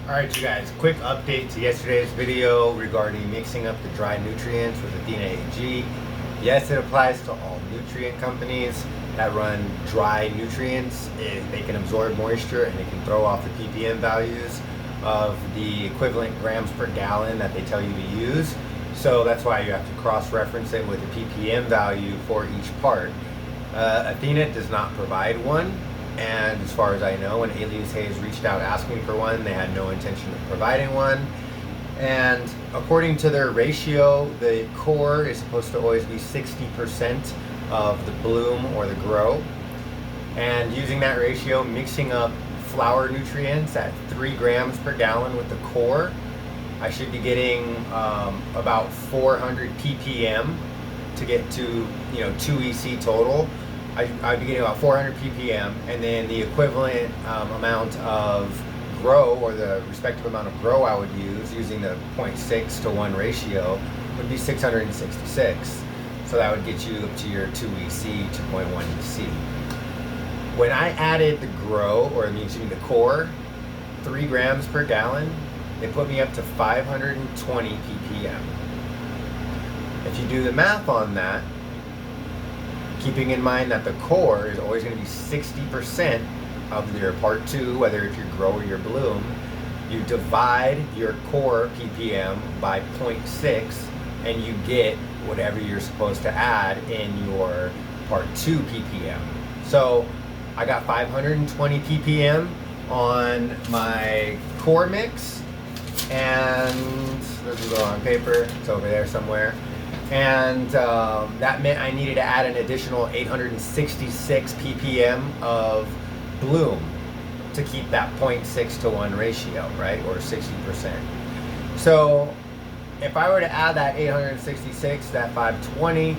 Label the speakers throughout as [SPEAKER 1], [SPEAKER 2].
[SPEAKER 1] Alright you guys, quick update to yesterday's video regarding mixing up the dry nutrients with Athena AG. Yes, it applies to all nutrient companies that run dry nutrients. They can absorb moisture and they can throw off the PPM values of the equivalent grams per gallon that they tell you to use. So that's why you have to cross-reference it with the PPM value for each part. Athena does not provide one. And as far as I know, when Alias Hayes reached out asking for one, they had no intention of providing one. And according to their ratio, the core is supposed to always be 60% of the bloom or the grow. And using that ratio, mixing up flower nutrients at 3 grams per gallon with the core, I should be getting about 400 ppm to get to 2 EC total. I'd be getting about 400 ppm, and then the equivalent amount of grow, or the respective amount of grow I would use using the 0.6 to 1 ratio, would be 666. So that would get you up to your 2 EC, 2.1 EC. When I added the grow, or using the core, 3 grams per gallon, it put me up to 520 ppm. If you do the math on that, keeping in mind that the core is always going to be 60% of your part 2, whether it's your grow or your bloom, you divide your core ppm by 0.6 and you get whatever you're supposed to add in your part 2 ppm. So I got 520 ppm on my core mix, and this is on paper, it's over there somewhere. And that meant I needed to add an additional 866 ppm of bloom to keep that 0.6 to 1 ratio, right, or 60%. So if I were to add that 866, that 520,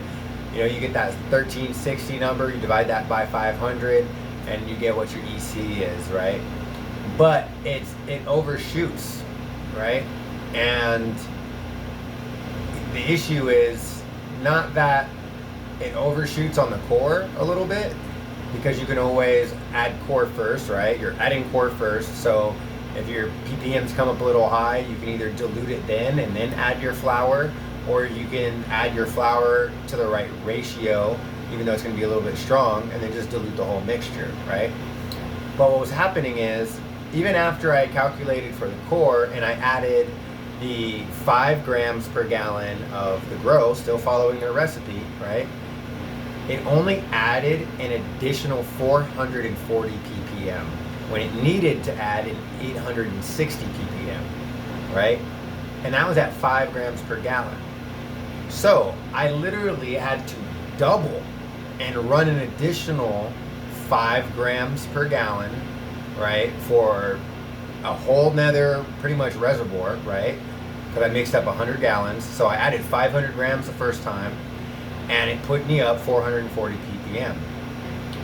[SPEAKER 1] you get that 1360 number, you divide that by 500, and you get what your EC is, right? But it overshoots, right? And the issue is not that it overshoots on the core a little bit, because you can always add core first, right? You're adding core first, so if your ppms come up a little high, you can either dilute it then and then add your flour, or you can add your flour to the right ratio, even though it's going to be a little bit strong, and then just dilute the whole mixture, right? But what was happening is, even after I calculated for the core and I added the 5 grams per gallon of the grow, still following their recipe, right? It only added an additional 440 ppm when it needed to add an 860 ppm, right? And that was at 5 grams per gallon. So I literally had to double and run an additional 5 grams per gallon, right, for a whole nother pretty much reservoir, right? Because I mixed up 100 gallons. So I added 500 grams the first time, and it put me up 440 ppm.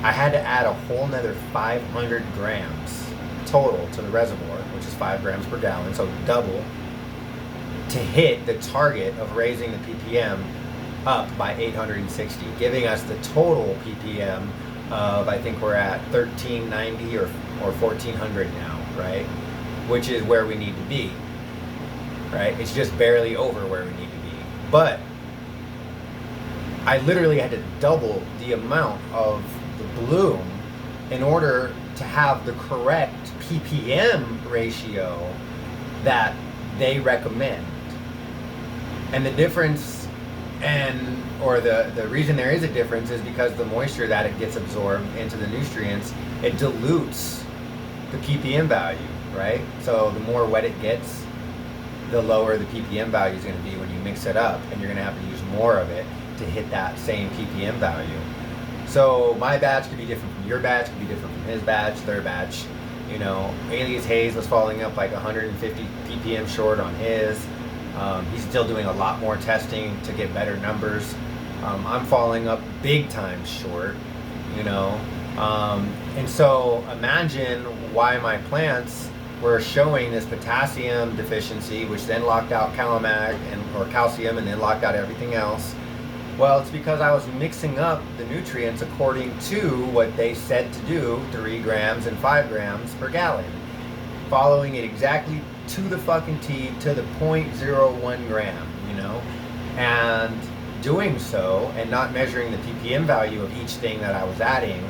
[SPEAKER 1] I had to add a whole nother 500 grams total to the reservoir, which is 5 grams per gallon, so double, to hit the target of raising the ppm up by 860, giving us the total ppm of, I think we're at 1390 or 1400 now, right? Which is where we need to be, right? It's just barely over where we need to be. But I literally had to double the amount of the bloom in order to have the correct ppm ratio that they recommend. And the difference, or the reason there is a difference, is because the moisture that it gets absorbed into the nutrients, it dilutes the ppm value, right? So the more wet it gets, the lower the ppm value is going to be when you mix it up, and you're going to have to use more of it to hit that same ppm value. So my batch could be different from your batch, could be different from his batch, their batch. Alias Hayes was falling up like 150 ppm short on his. He's still doing a lot more testing to get better numbers. I'm falling up big time short, and so imagine why my plants were showing this potassium deficiency, which then locked out calamag or calcium, and then locked out everything else. Well, it's because I was mixing up the nutrients according to what they said to do, 3 grams and 5 grams per gallon. following it exactly to the fucking T, to the 0.01 gram, and doing so and not measuring the PPM value of each thing that I was adding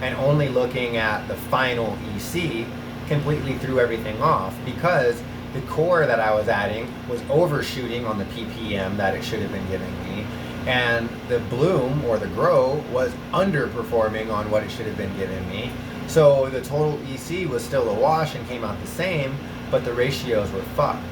[SPEAKER 1] and only looking at the final EC completely threw everything off, because the core that I was adding was overshooting on the PPM that it should have been giving me, and the bloom or the grow was underperforming on what it should have been giving me. So the total EC was still a wash and came out the same, but the ratios were fucked.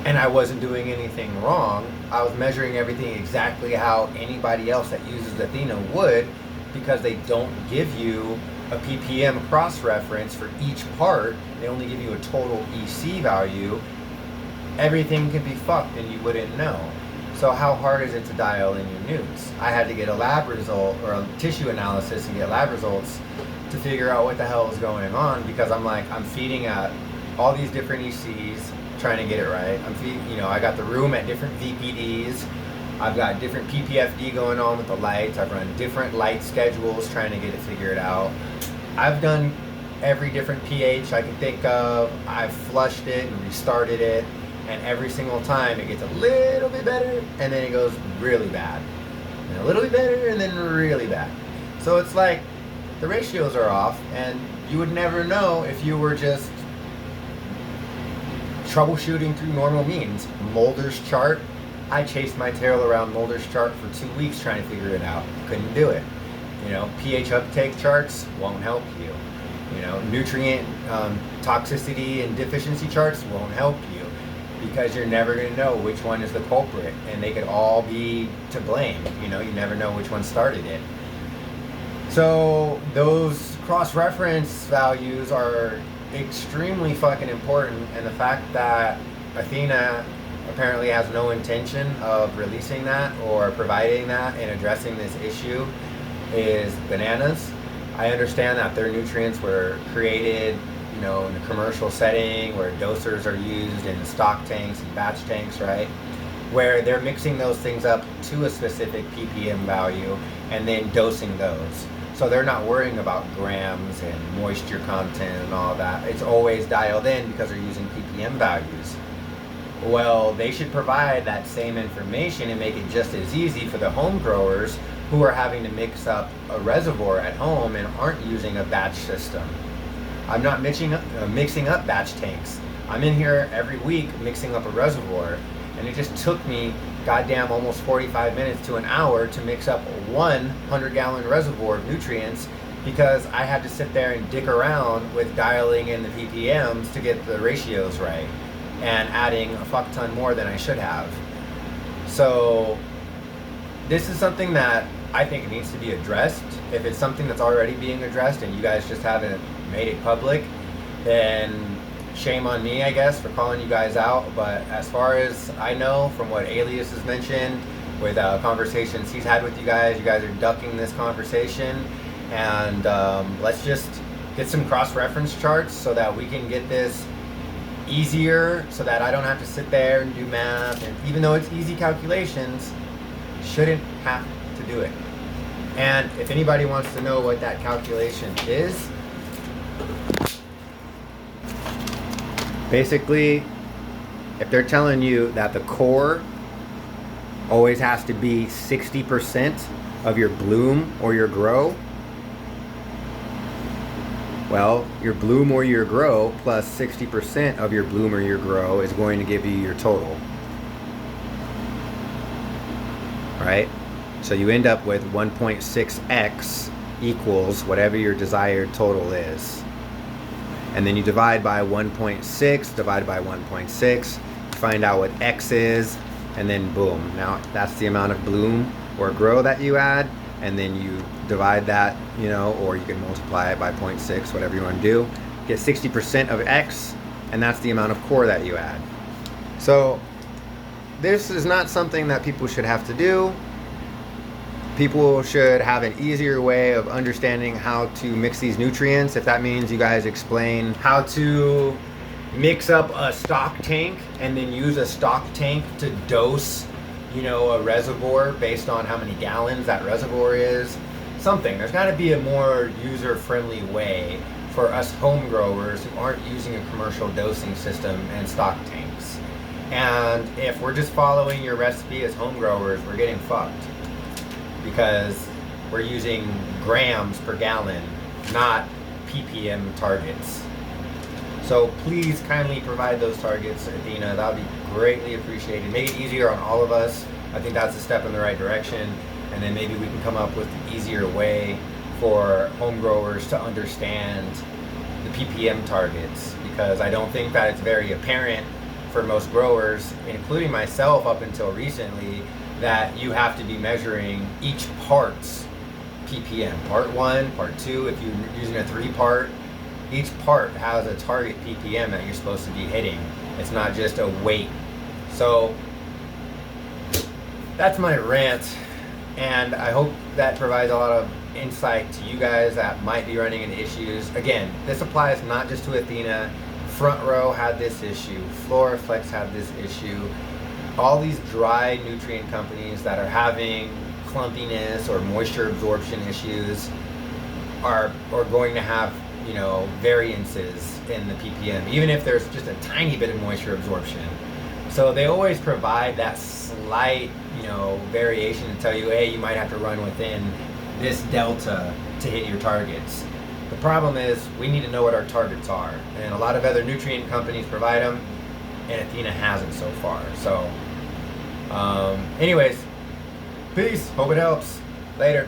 [SPEAKER 1] And I wasn't doing anything wrong. I was measuring everything exactly how anybody else that uses Athena would, because they don't give you a PPM cross-reference for each part. They only give you a total EC value. Everything can be fucked and you wouldn't know. So how hard is it to dial in your newts? I had to get a lab result or a tissue analysis and get lab results to figure out what the hell is going on, because I'm feeding at all these different ECs, trying to get it right. I got the room at different VPDs. I've got different PPFD going on with the lights. I've run different light schedules trying to get it figured out. I've done every different pH I can think of. I've flushed it and restarted it, and every single time it gets a little bit better and then it goes really bad. And a little bit better and then really bad. So it's like the ratios are off, and you would never know if you were just troubleshooting through normal means. Mulder's chart, I chased my tail around Mulder's chart for 2 weeks trying to figure it out. Couldn't do it. pH uptake charts won't help you. Nutrient toxicity and deficiency charts won't help you, because you're never going to know which one is the culprit, and they could all be to blame. You never know which one started it. So those cross-reference values are extremely fucking important, and the fact that Athena apparently has no intention of releasing that or providing that and addressing this issue is bananas. I understand that their nutrients were created, in a commercial setting where dosers are used in stock tanks and batch tanks, right? Where they're mixing those things up to a specific PPM value and then dosing those. So they're not worrying about grams and moisture content and all that. It's always dialed in because they're using PPM values. Well, they should provide that same information and make it just as easy for the home growers who are having to mix up a reservoir at home and aren't using a batch system. I'm not mixing up batch tanks. I'm in here every week mixing up a reservoir, and it just took me goddamn almost 45 minutes to an hour to mix up 100-gallon reservoir of nutrients, because I had to sit there and dick around with dialing in the PPMs to get the ratios right and adding a fuck ton more than I should have. So this is something that I think needs to be addressed. If it's something that's already being addressed and you guys just haven't made it public, then shame on me, I guess, for calling you guys out. But as far as I know, from what Alias has mentioned, with conversations he's had with you guys are ducking this conversation. And let's just get some cross-reference charts so that we can get this easier, so that I don't have to sit there and do math. And even though it's easy calculations, shouldn't have to do it. And if anybody wants to know what that calculation is, basically, if they're telling you that the core always has to be 60% of your bloom or your grow, well, your bloom or your grow plus 60% of your bloom or your grow is going to give you your total. Right? So you end up with 1.6x equals whatever your desired total is. And then you divide by 1.6, divide by 1.6, find out what x is, and then boom. Now that's the amount of bloom or grow that you add, and then you divide that, or you can multiply it by 0.6, whatever you want to do. Get 60% of x, and that's the amount of core that you add. So this is not something that people should have to do. People should have an easier way of understanding how to mix these nutrients. If that means you guys explain how to mix up a stock tank and then use a stock tank to dose, a reservoir based on how many gallons that reservoir is. Something. There's got to be a more user-friendly way for us home growers who aren't using a commercial dosing system and stock tanks. And if we're just following your recipe as home growers, we're getting fucked, because we're using grams per gallon, not PPM targets. So please kindly provide those targets, Athena. That would be greatly appreciated. Make it easier on all of us. I think that's a step in the right direction. And then maybe we can come up with an easier way for home growers to understand the PPM targets, because I don't think that it's very apparent for most growers, including myself up until recently, that you have to be measuring each part's PPM. Part 1, part 2, if you're using a 3-part, each part has a target PPM that you're supposed to be hitting. It's not just a weight. So that's my rant, and I hope that provides a lot of insight to you guys that might be running into issues. Again, this applies not just to Athena. Front Row had this issue. Floraflex had this issue. All these dry nutrient companies that are having clumpiness or moisture absorption issues are going to have, you know, variances in the PPM, even if there's just a tiny bit of moisture absorption. So they always provide that slight, you know, variation to tell you, hey, you might have to run within this delta to hit your targets. The problem is we need to know what our targets are, and a lot of other nutrient companies provide them, and Athena hasn't so far. So anyways, peace, hope it helps. Later.